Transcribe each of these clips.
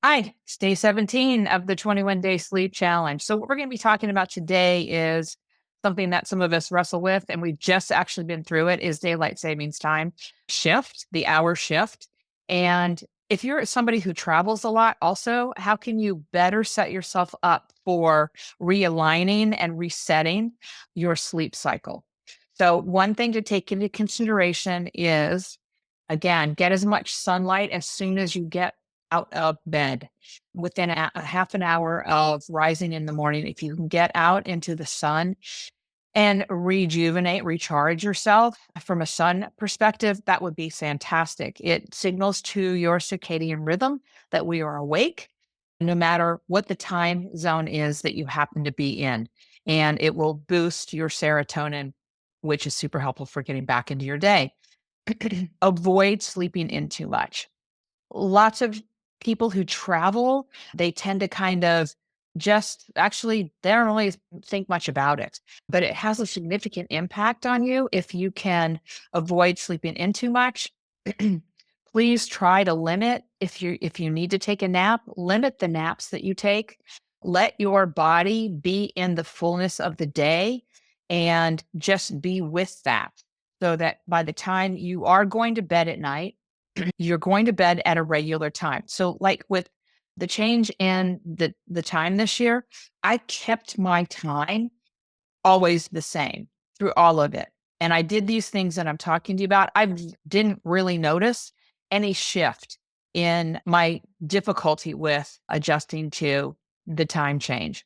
Hi, it's day 17 of the 21-day sleep challenge. So, what we're going to be talking about today is something that some of us wrestle with, and we've just actually been through it is daylight savings time shift, the hour shift. And if you're somebody who travels a lot, also, how can you better set yourself up for realigning and resetting your sleep cycle? So, one thing to take into consideration is, again, get as much sunlight as soon as you get out of bed. Within a half an hour of rising in the morning, if you can get out into the sun and rejuvenate, recharge yourself from a sun perspective, that would be fantastic. It signals to your circadian rhythm that we are awake, no matter what the time zone is that you happen to be in. And it will boost your serotonin, which is super helpful for getting back into your day. Avoid sleeping in too much. Lots of people who travel, they tend to kind of just actually, they don't really think much about it, but it has a significant impact on you if you can avoid sleeping in too much. Please try to limit if you need to take a nap, limit the naps that you take. Let your body be in the fullness of the day and just be with that so that by the time you are going to bed at night, you're going to bed at a regular time. So, like with the change in the time this year, I kept my time always the same through all of it. And I did these things that I'm talking to you about. Didn't really notice any shift in my difficulty with adjusting to the time change.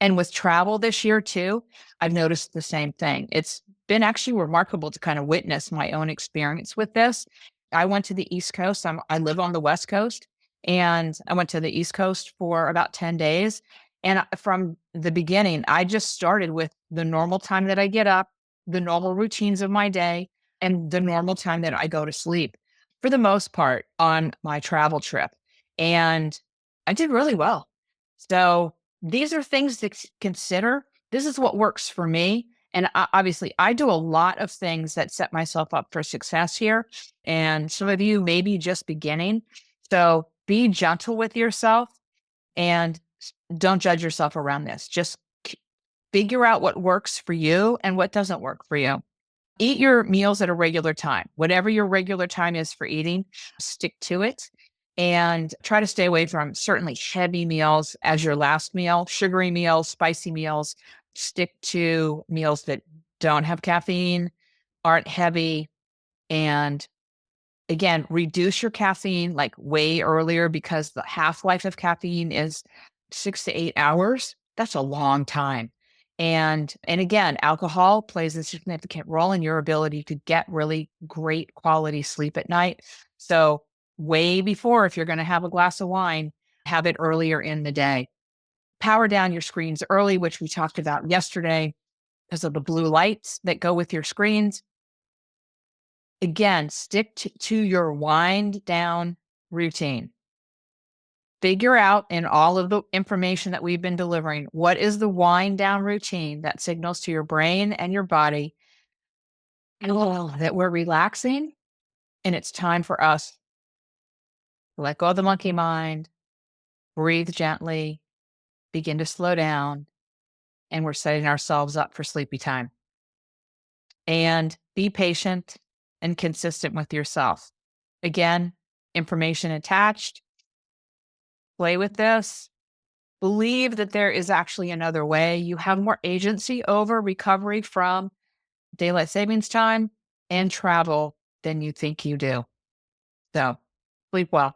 And with travel this year too, I've noticed the same thing. It's been actually remarkable to kind of witness my own experience with this. I went to the East Coast. I live on the West Coast, and I went to the East Coast for about 10 days. And from the beginning, I just started with the normal time that I get up, the normal routines of my day, and the normal time that I go to sleep for the most part on my travel trip. And I did really well. So these are things to consider. This is what works for me. And obviously, I do a lot of things that set myself up for success here. And some of you may be just beginning. So be gentle with yourself and don't judge yourself around this. Just figure out what works for you and what doesn't work for you. Eat your meals at a regular time. Whatever your regular time is for eating, stick to it and try to stay away from certainly heavy meals as your last meal, sugary meals, spicy meals. Stick to meals that don't have caffeine, aren't heavy, and again, reduce your caffeine like way earlier because the half-life of caffeine is 6 to 8 hours. That's a long time. And again, alcohol plays a significant role in your ability to get really great quality sleep at night. So way before, if you're going to have a glass of wine, have it earlier in the day. Power down your screens early, which we talked about yesterday because of the blue lights that go with your screens. Again, stick to your wind down routine. Figure out in all of the information that we've been delivering, what is the wind down routine that signals to your brain and your body that we're relaxing and it's time for us to let go of the monkey mind, breathe gently, begin to slow down, and we're setting ourselves up for sleepy time. And be patient and consistent with yourself. Again, information attached. Play with this. Believe that there is actually another way. You have more agency over recovery from daylight savings time and travel than you think you do. So sleep well.